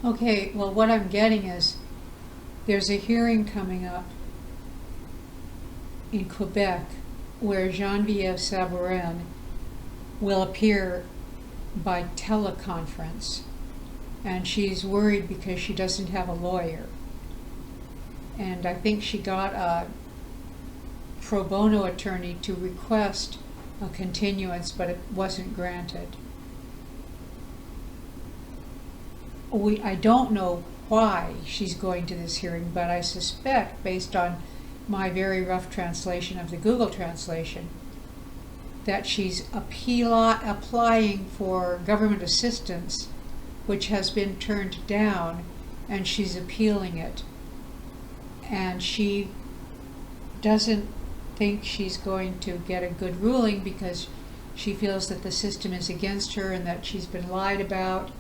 Okay, well, what I'm getting is there's a hearing coming up in Quebec where Genevieve Sabourin will appear by teleconference, and she's worried because she doesn't have a lawyer. And I think she got a pro bono attorney to request a continuance, but it wasn't granted. I don't know why she's going to this hearing, but I suspect, based on my very rough translation of the Google translation, that she's applying for government assistance, which has been turned down, and she's appealing it. And she doesn't think she's going to get a good ruling because she feels that the system is against her and that she's been lied about.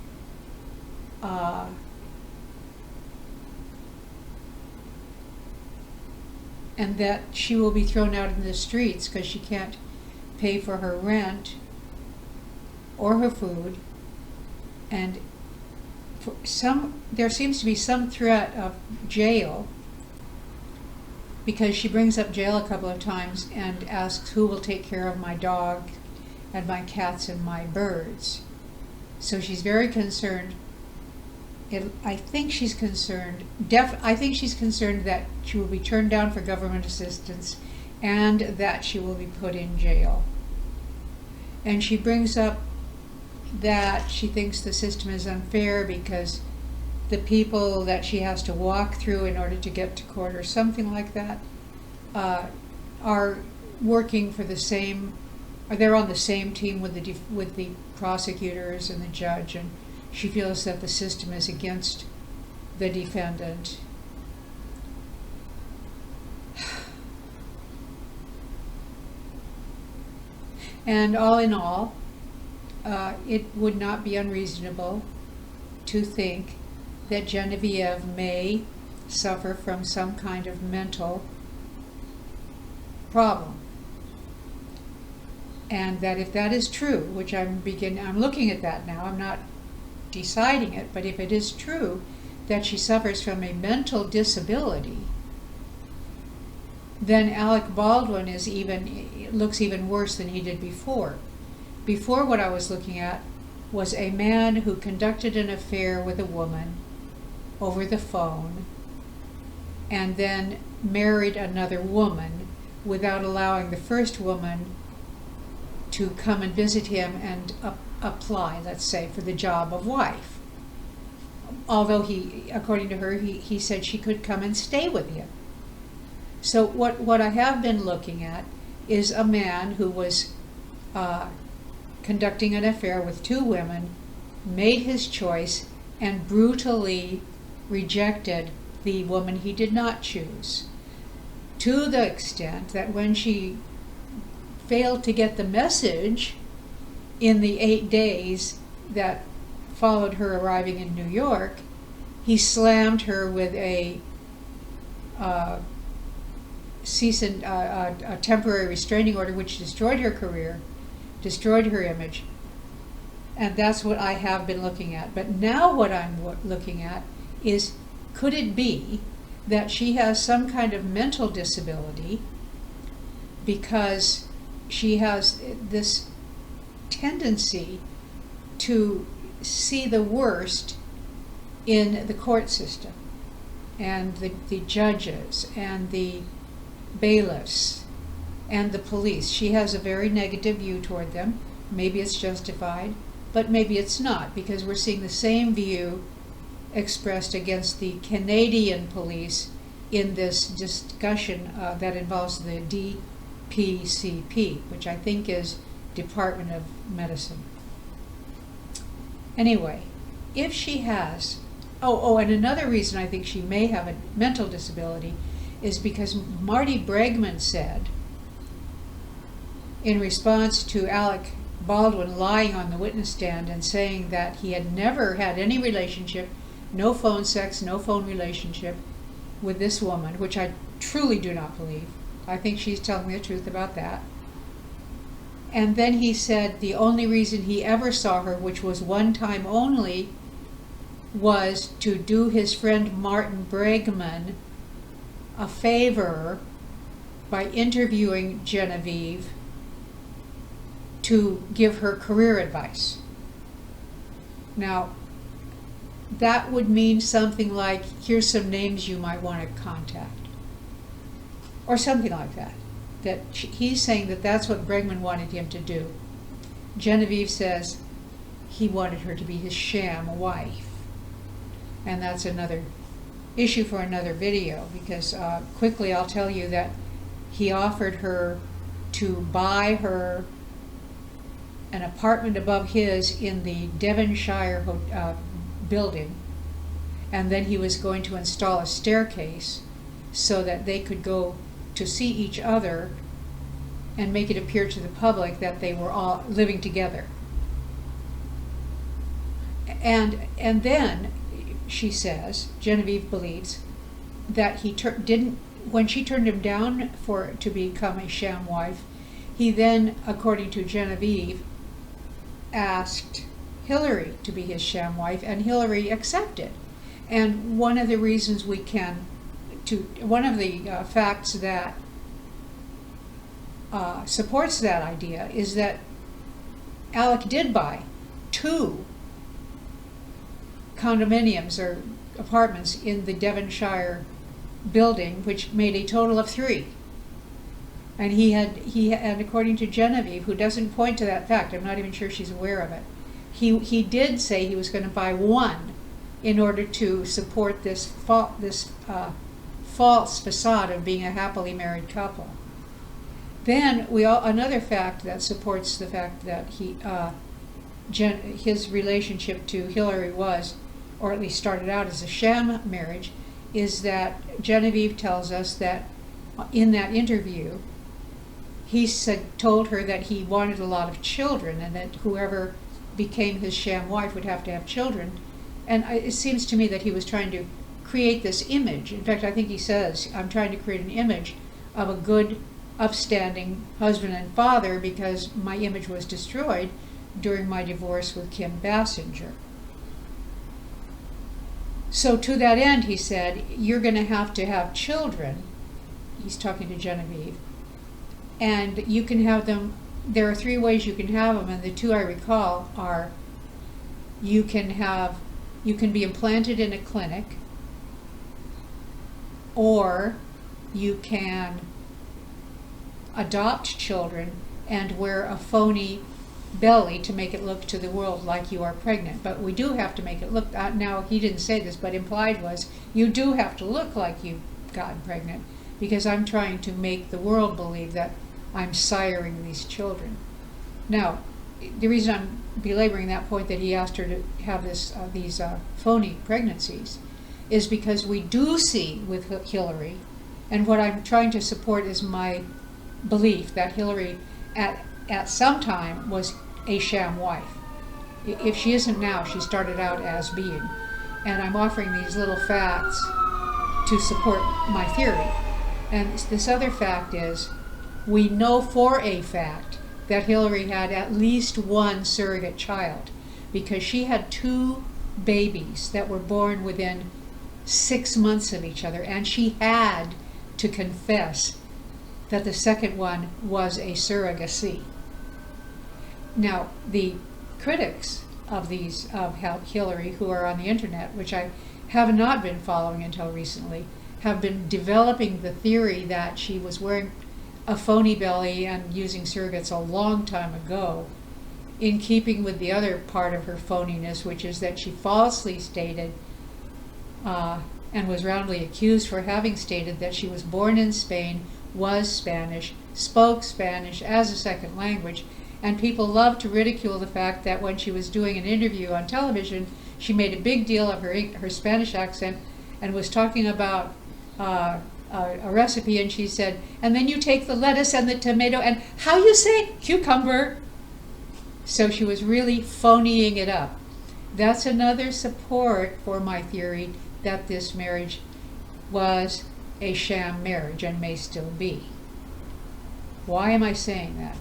And that she will be thrown out in the streets because she can't pay for her rent or her food. And there seems to be some threat of jail, because she brings up jail a couple of times and asks who will take care of my dog and my cats and my birds. So she's very concerned. I think she's concerned that she will be turned down for government assistance and that she will be put in jail. And she brings up that she thinks the system is unfair because the people that she has to walk through in order to get to court or something like that are working for the same, or they're on the same team with the prosecutors and the judge, and she feels that the system is against the defendant. And all in all, it would not be unreasonable to think that Genevieve may suffer from some kind of mental problem. And that if that is true, which I'm looking at that now, I'm not deciding it, but if it is true that she suffers from a mental disability, then Alec Baldwin looks even worse than he did before. Before, what I was looking at was a man who conducted an affair with a woman over the phone and then married another woman without allowing the first woman to come and visit him and apply, let's say, for the job of wife. Although according to her, he said she could come and stay with him. So what I have been looking at is a man who was conducting an affair with two women, made his choice, and brutally rejected the woman he did not choose, to the extent that when she failed to get the message in the 8 days that followed her arriving in New York, he slammed her with a temporary restraining order, which destroyed her career, destroyed her image. And that's what I have been looking at. But now what I'm looking at is, could it be that she has some kind of mental disability because she has this tendency to see the worst in the court system and the judges and the bailiffs and the police. She has a very negative view toward them. Maybe it's justified, but maybe it's not, because we're seeing the same view expressed against the Canadian police in this discussion that involves the DPCP, which I think is Department of Medicine. Anyway, if she has, and another reason I think she may have a mental disability is because Marty Bregman said, in response to Alec Baldwin lying on the witness stand and saying that he had never had any relationship, no phone sex, no phone relationship with this woman, which I truly do not believe. I think she's telling the truth about that. And then he said the only reason he ever saw her, which was one time only, was to do his friend Martin Bregman a favor by interviewing Genevieve to give her career advice. Now, that would mean something like, here's some names you might want to contact, or something like that. He's saying that that's what Bregman wanted him to do. Genevieve says he wanted her to be his sham wife. And that's another issue for another video, because quickly I'll tell you that he offered her to buy her an apartment above his in the Devonshire building, and then he was going to install a staircase so that they could go to see each other and make it appear to the public that they were all living together. And then she says, Genevieve believes, that he when she turned him down to become a sham wife, he then, according to Genevieve, asked Hillary to be his sham wife, and Hillary accepted. And one of the reasons one of the facts that supports that idea is that Alec did buy 2 condominiums or apartments in the Devonshire building, which made a total of 3. And and according to Genevieve, who doesn't point to that fact, I'm not even sure she's aware of it, he did say he was going to buy 1 in order to support this false facade of being a happily married couple. Then another fact that supports the fact that his relationship to Hillary was, or at least started out as a sham marriage, is that Genevieve tells us that in that interview, he told her that he wanted a lot of children, and that whoever became his sham wife would have to have children. And it seems to me that he was trying to create this image. In fact, I think he says, I'm trying to create an image of a good, upstanding husband and father because my image was destroyed during my divorce with Kim Basinger. So to that end, he said, you're going to have children. He's talking to Genevieve. And you can have them, there are 3 ways you can have them, and the 2 I recall are, you can be implanted in a clinic, or you can adopt children and wear a phony belly to make it look to the world like you are pregnant. But we do have to make it look, now he didn't say this, but implied was, you do have to look like you've gotten pregnant, because I'm trying to make the world believe that I'm siring these children. Now, the reason I'm belaboring that point that he asked her to have these phony pregnancies is because we do see with Hillary, and what I'm trying to support is my belief that Hillary at some time was a sham wife. If she isn't now, she started out as being. And I'm offering these little facts to support my theory. And this other fact is, we know for a fact that Hillary had at least 1 surrogate child, because she had 2 babies that were born within 6 months of each other, and she had to confess that the second one was a surrogacy. Now, the critics of Hillary who are on the internet, which I have not been following until recently, have been developing the theory that she was wearing a phony belly and using surrogates a long time ago, in keeping with the other part of her phoniness, which is that she falsely stated and was roundly accused for having stated that she was born in Spain, was Spanish, spoke Spanish as a second language, and people love to ridicule the fact that when she was doing an interview on television, she made a big deal of her Spanish accent and was talking about a recipe, and she said, and then you take the lettuce and the tomato and, how you say, cucumber. So she was really phoning it up. That's another support for my theory that this marriage was a sham marriage and may still be. Why am I saying that?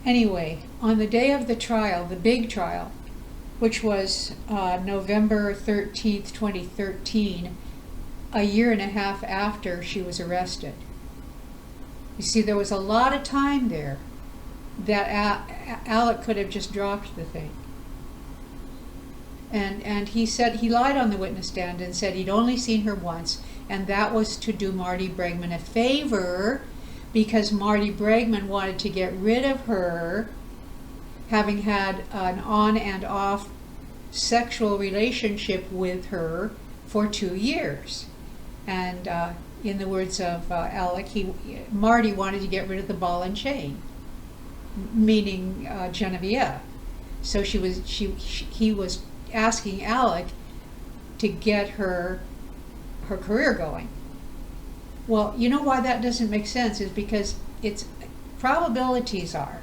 Anyway, on the day of the trial, the big trial, which was November 13th, 2013, a year and a half after she was arrested. You see, there was a lot of time there that Alec could have just dropped the thing. And he said, he lied on the witness stand and said he'd only seen her once, and that was to do Marty Bregman a favor because Marty Bregman wanted to get rid of her, having had an on and off sexual relationship with her for 2 years. And in the words of Alec, Marty wanted to get rid of the ball and chain, meaning Genevieve. So he was asking Alec to get her career going. Well, you know why that doesn't make sense is because its probabilities are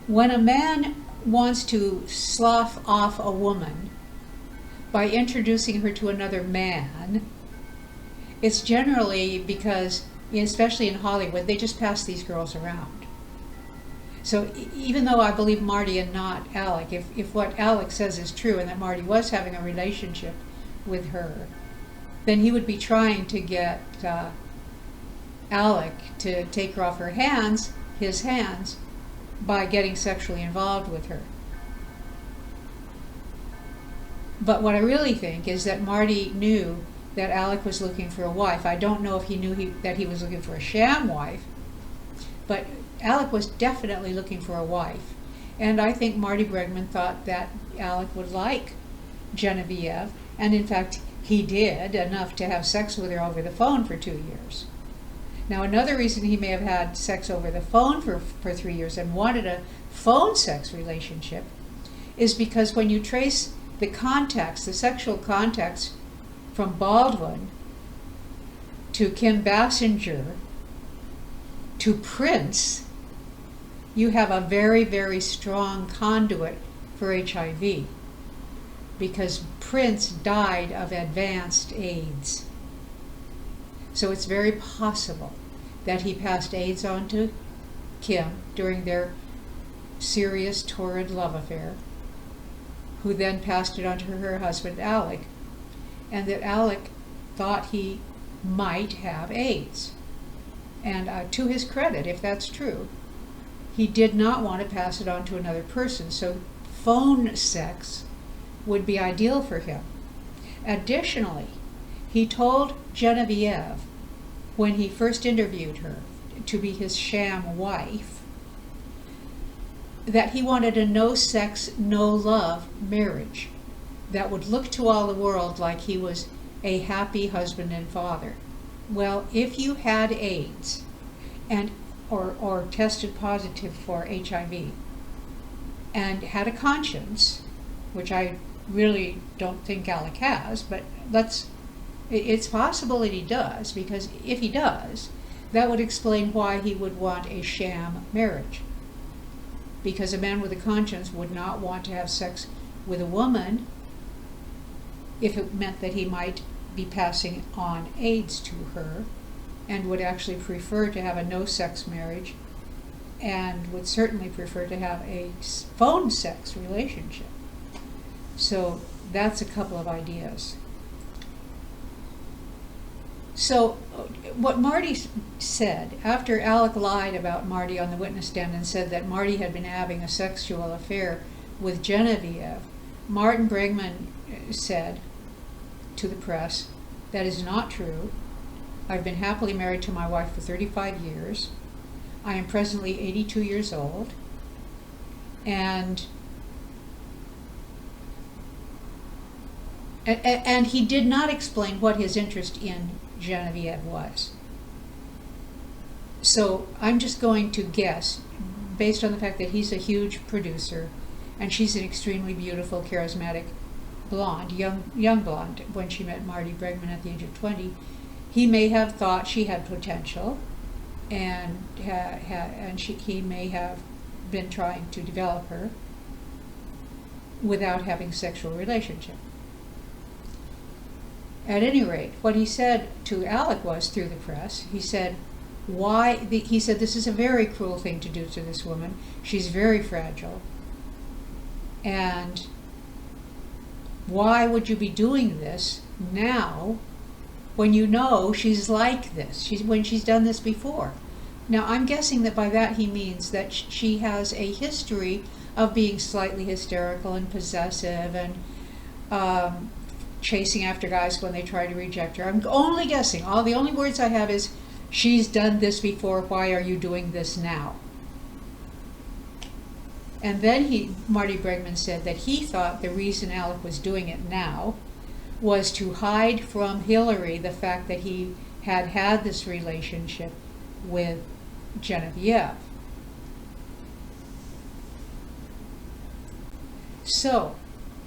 when a man wants to slough off a woman by introducing her to another man, it's generally because, especially in Hollywood, they just pass these girls around. So even though I believe Marty and not Alec, if what Alec says is true and that Marty was having a relationship with her, then he would be trying to get Alec to take her off his hands, by getting sexually involved with her. But what I really think is that Marty knew that Alec was looking for a wife. I don't know if he knew that he was looking for a sham wife, but Alec was definitely looking for a wife. And I think Marty Bregman thought that Alec would like Genevieve, and in fact he did, enough to have sex with her over the phone for 2 years. Now, another reason he may have had sex over the phone for 3 years and wanted a phone sex relationship is because when you trace the contacts, the sexual contacts from Baldwin to Kim Basinger to Prince, you have a very, very strong conduit for HIV, because Prince died of advanced AIDS. So it's very possible that he passed AIDS on to Kim during their serious, torrid love affair, who then passed it on to her husband, Alec, and that Alec thought he might have AIDS. And to his credit, if that's true, he did not want to pass it on to another person, so phone sex would be ideal for him. Additionally, he told Genevieve, when he first interviewed her to be his sham wife, that he wanted a no-sex, no-love marriage that would look to all the world like he was a happy husband and father. Well, if you had AIDS or tested positive for HIV and had a conscience, which I really don't think Alec has, but it's possible that he does, because if he does, that would explain why he would want a sham marriage. Because a man with a conscience would not want to have sex with a woman if it meant that he might be passing on AIDS to her, and would actually prefer to have a no-sex marriage, and would certainly prefer to have a phone sex relationship. So that's a couple of ideas. So what Marty said, after Alec lied about Marty on the witness stand and said that Marty had been having a sexual affair with Genevieve, Martin Bregman said to the press, "That is not true. I've been happily married to my wife for 35 years. I am presently 82 years old, and he did not explain what his interest in Genevieve was. So I'm just going to guess, based on the fact that he's a huge producer, and she's an extremely beautiful, charismatic blonde, young blonde, when she met Marty Bregman at the age of 20, he may have thought she had potential, and he may have been trying to develop her without having sexual relationship. At any rate, what he said to Alec was, through the press, he said, he said, this is a very cruel thing to do to this woman. She's very fragile. And why would you be doing this now when you know she's like this, when she's done this before? Now, I'm guessing that by that he means that she has a history of being slightly hysterical and possessive and chasing after guys when they try to reject her. I'm only guessing. The only words I have is, she's done this before, why are you doing this now? And then Marty Bregman said that he thought the reason Alec was doing it now was to hide from Hillary the fact that he had this relationship with Genevieve. So,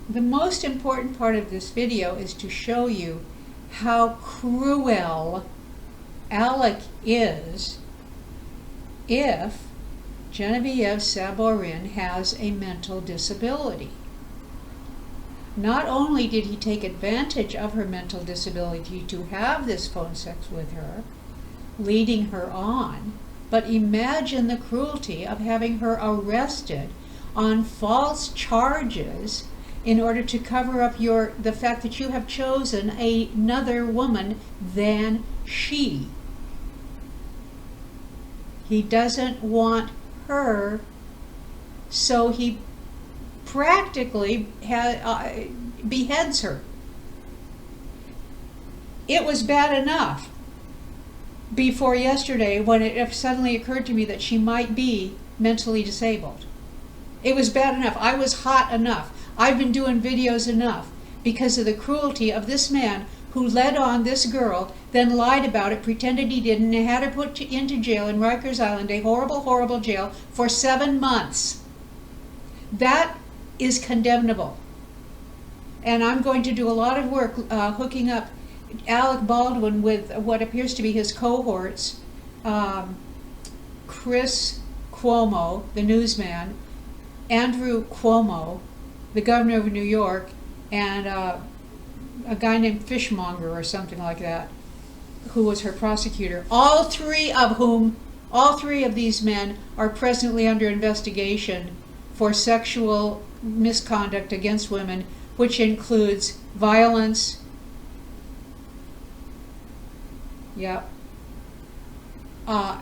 the most important part of this video is to show you how cruel Alec is if Genevieve Sabourin has a mental disability. Not only did he take advantage of her mental disability to have this phone sex with her, leading her on, but imagine the cruelty of having her arrested on false charges in order to cover up the fact that you have chosen another woman than she. He doesn't want her, so he practically beheads her. It was bad enough before yesterday when it suddenly occurred to me that she might be mentally disabled. It was bad enough. I was hot enough. I've been doing videos enough because of the cruelty of this man who led on this girl, then lied about it, pretended he didn't, and had her put into jail in Rikers Island, a horrible, horrible jail, for 7 months. That is condemnable. And I'm going to do a lot of work hooking up Alec Baldwin with what appears to be his cohorts, Chris Cuomo, the newsman, Andrew Cuomo, the governor of New York, and a guy named Fishmonger or something like that, who was her prosecutor. All three of these men are presently under investigation for sexual misconduct against women, which includes violence. Yeah. I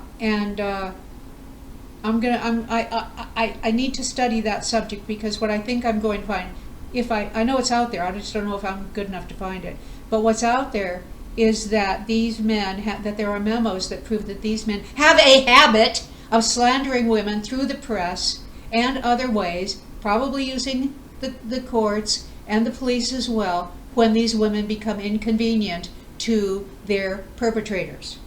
need to study that subject, because what I think I'm going to find, I know it's out there, I just don't know if I'm good enough to find it, but what's out there is that these men, that there are memos that prove that these men have a habit of slandering women through the press and other ways, probably using the courts and the police as well, when these women become inconvenient to their perpetrators.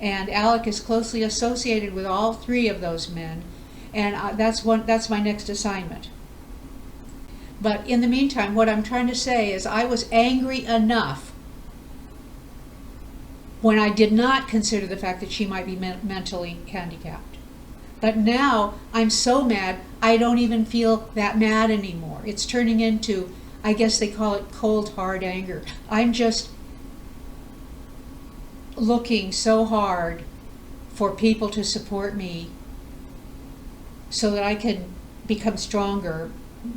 And Alec is closely associated with all three of those men, and that's my next assignment. But in the meantime, what I'm trying to say is I was angry enough when I did not consider the fact that she might be mentally handicapped. But now I'm so mad, I don't even feel that mad anymore. It's turning into, I guess they call it cold, hard anger. I'm just looking so hard for people to support me so that I can become stronger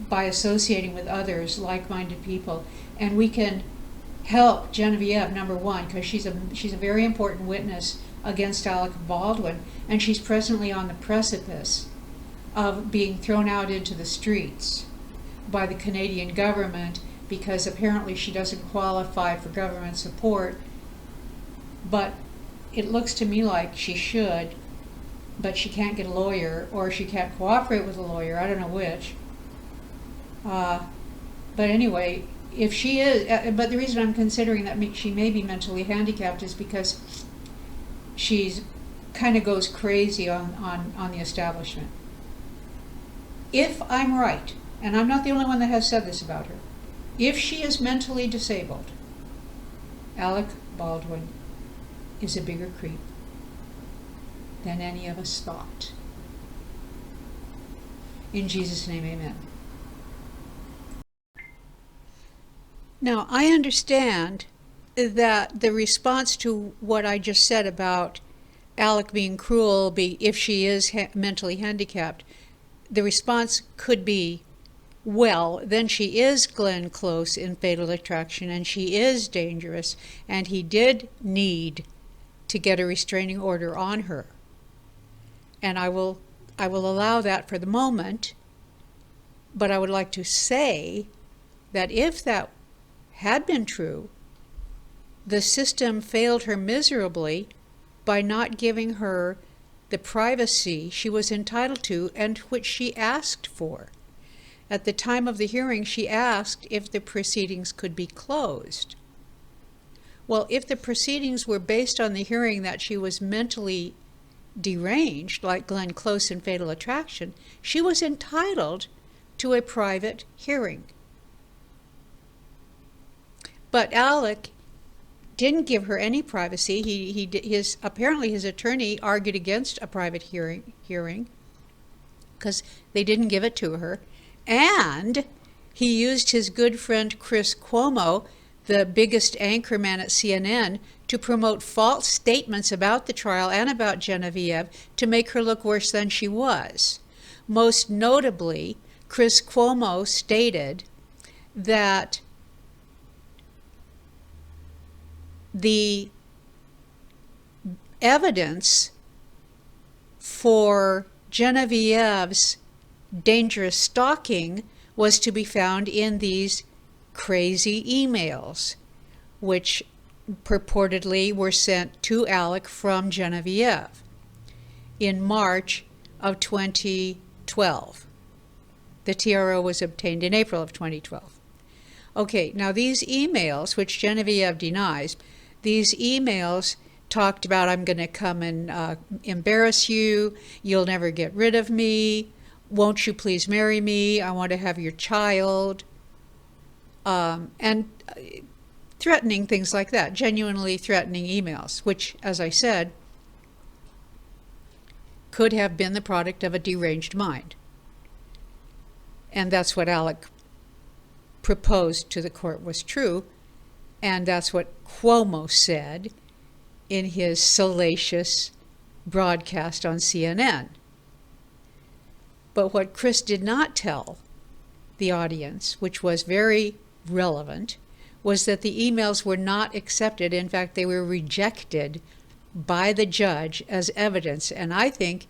by associating with others, like-minded people, and we can help Genevieve, number one, because she's a very important witness against Alec Baldwin, and she's presently on the precipice of being thrown out into the streets by the Canadian government because apparently she doesn't qualify for government support. But it looks to me like she should, but she can't get a lawyer, or she can't cooperate with a lawyer. I don't know which. But anyway, if she is, but the reason I'm considering that she may be mentally handicapped is because she's kind of goes crazy on the establishment. If I'm right, and I'm not the only one that has said this about her, if she is mentally disabled, Alec Baldwin is a bigger creep than any of us thought. In Jesus' name, amen. Now, I understand that the response to what I just said about Alec being cruel, if she is mentally handicapped, the response could be, well, then she is Glenn Close in Fatal Attraction, and she is dangerous, and he did need to get a restraining order on her. And I will allow that for the moment, but I would like to say that if that had been true, the system failed her miserably by not giving her the privacy she was entitled to and which she asked for. At the time of the hearing, she asked if the proceedings could be closed. Well, if the proceedings were based on the hearing that she was mentally deranged, like Glenn Close in Fatal Attraction, she was entitled to a private hearing. But Alec didn't give her any privacy. Apparently his attorney argued against a private hearing because they didn't give it to her. And he used his good friend Chris Cuomo, the biggest anchorman at CNN, to promote false statements about the trial and about Genevieve to make her look worse than she was. Most notably, Chris Cuomo stated that the evidence for Genevieve's dangerous stalking was to be found in these crazy emails, which purportedly were sent to Alec from Genevieve in March of 2012. The TRO was obtained in April of 2012. Okay, now these emails, which Genevieve denies, these emails talked about, I'm going to come and embarrass you, you'll never get rid of me, won't you please marry me, I want to have your child, and threatening things like that, genuinely threatening emails, which, as I said, could have been the product of a deranged mind. And that's what Alec proposed to the court was true, and that's what Cuomo said in his salacious broadcast on CNN. But what Chris did not tell the audience, which was very relevant, was that the emails were not accepted. In fact, they were rejected by the judge as evidence. And I think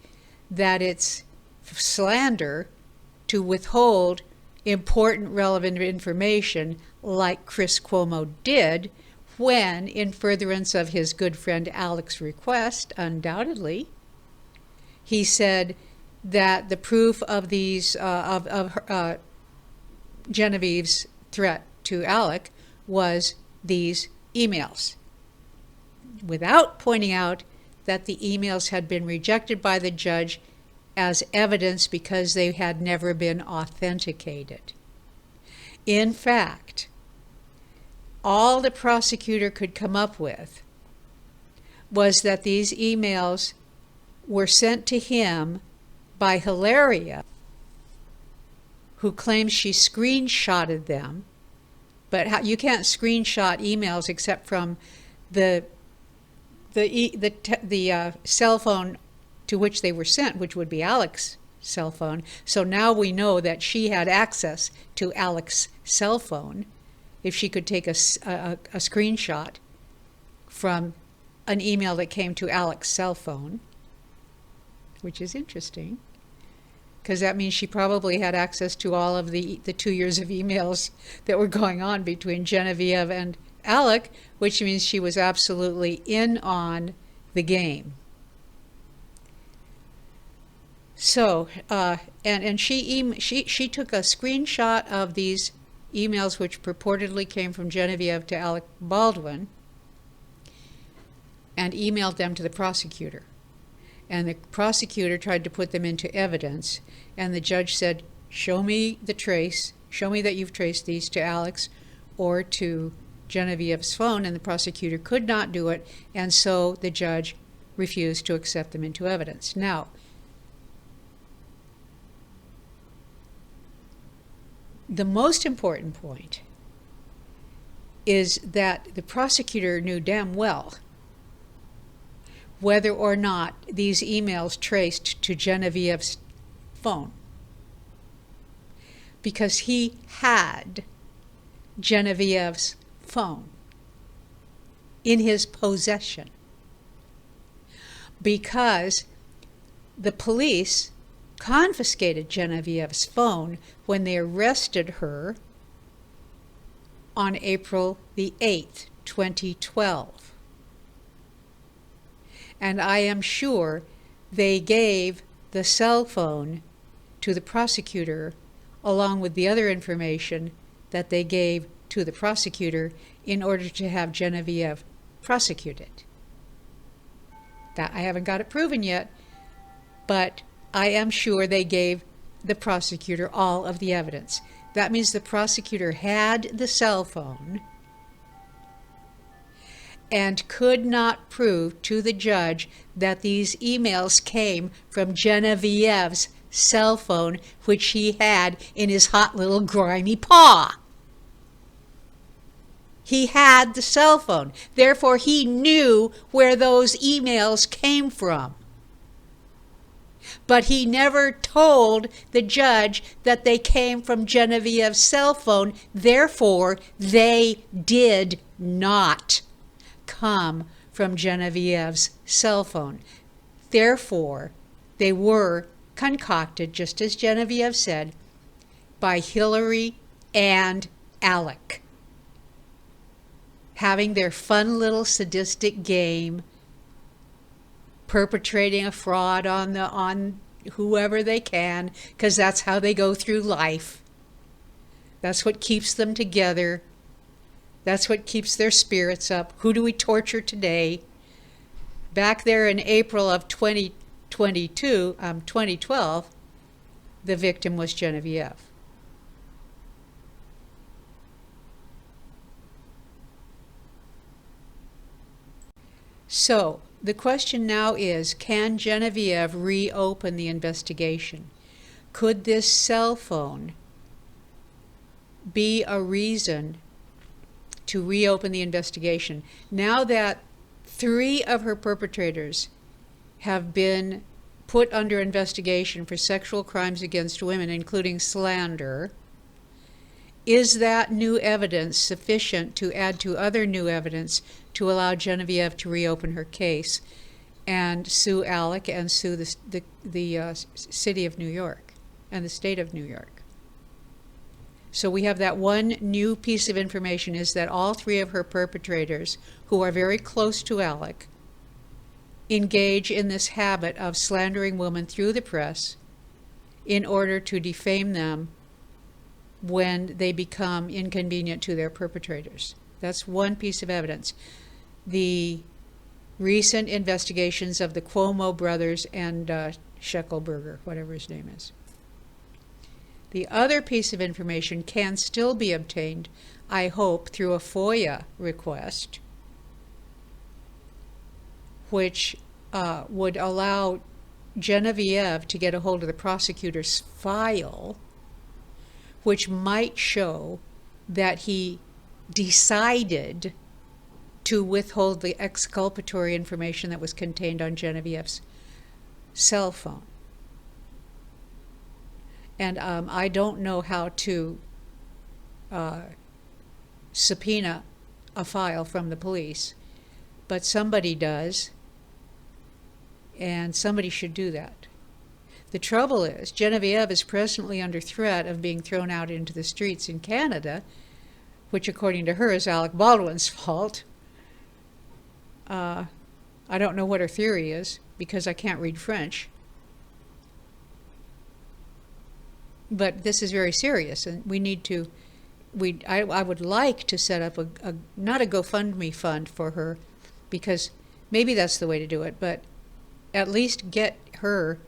that it's slander to withhold important, relevant information like Chris Cuomo did when, in furtherance of his good friend Alec's request, undoubtedly, he said that the proof of these Genevieve's threat to Alec was these emails, without pointing out that the emails had been rejected by the judge as evidence because they had never been authenticated. In fact, all the prosecutor could come up with was that these emails were sent to him by Hilaria, who claims she screenshotted them. But you can't screenshot emails except from the cell phone to which they were sent, which would be Alec's cell phone. So now we know that she had access to Alec's cell phone if she could take a screenshot from an email that came to Alec's cell phone, which is interesting, because that means she probably had access to all of the 2 years of emails that were going on between Genevieve and Alec, which means she was absolutely in on the game. So, and she took a screenshot of these emails, which purportedly came from Genevieve to Alec Baldwin, and emailed them to the prosecutor. And the prosecutor tried to put them into evidence, and the judge said, show me the trace, show me that you've traced these to Alec's or to Genevieve's phone, and the prosecutor could not do it, and so the judge refused to accept them into evidence. Now, the most important point is that the prosecutor knew damn well whether or not these emails traced to Genevieve's phone, because he had Genevieve's phone in his possession, because the police confiscated Genevieve's phone when they arrested her on April the 8th, 2012. And I am sure they gave the cell phone to the prosecutor along with the other information that they gave to the prosecutor in order to have Genevieve prosecuted. That I haven't got it proven yet, but I am sure they gave the prosecutor all of the evidence. That means the prosecutor had the cell phone and could not prove to the judge that these emails came from Genevieve's cell phone, which he had in his hot little grimy paw. He had the cell phone. Therefore, he knew where those emails came from. But he never told the judge that they came from Genevieve's cell phone. Therefore, they did not come from Genevieve's cell phone. Therefore, they were concocted, just as Genevieve said, by Hillary and Alec, having their fun little sadistic game, perpetrating a fraud on whoever they can, because that's how they go through life. That's what keeps them together. That's what keeps their spirits up. Who do we torture today? Back there in April of 2012, the victim was Genevieve. So, the question now is, can Genevieve reopen the investigation? Could this cell phone be a reason to reopen the investigation? Now that 3 of her perpetrators have been put under investigation for sexual crimes against women, including slander, is that new evidence sufficient to add to other new evidence to allow Genevieve to reopen her case and sue Alec and sue the city of New York and the state of New York? So we have that one new piece of information, is that all 3 of her perpetrators, who are very close to Alec, engage in this habit of slandering women through the press in order to defame them when they become inconvenient to their perpetrators. That's one piece of evidence. The recent investigations of the Cuomo brothers and Scheckelberger, whatever his name is. The other piece of information can still be obtained, I hope, through a FOIA request, which would allow Genevieve to get a hold of the prosecutor's file, which might show that he decided to withhold the exculpatory information that was contained on Genevieve's cell phone. And I don't know how to subpoena a file from the police, but somebody does, and somebody should do that. The trouble is, Genevieve is presently under threat of being thrown out into the streets in Canada, which according to her is Alec Baldwin's fault. I don't know what her theory is, because I can't read French. But this is very serious, and we need to, I would like to set up not a GoFundMe fund for her, because maybe that's the way to do it, but at least get her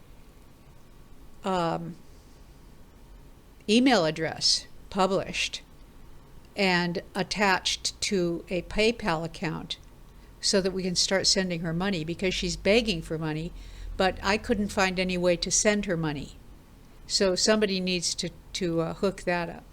email address published and attached to a PayPal account so that we can start sending her money, because she's begging for money, but I couldn't find any way to send her money. So somebody needs to hook that up.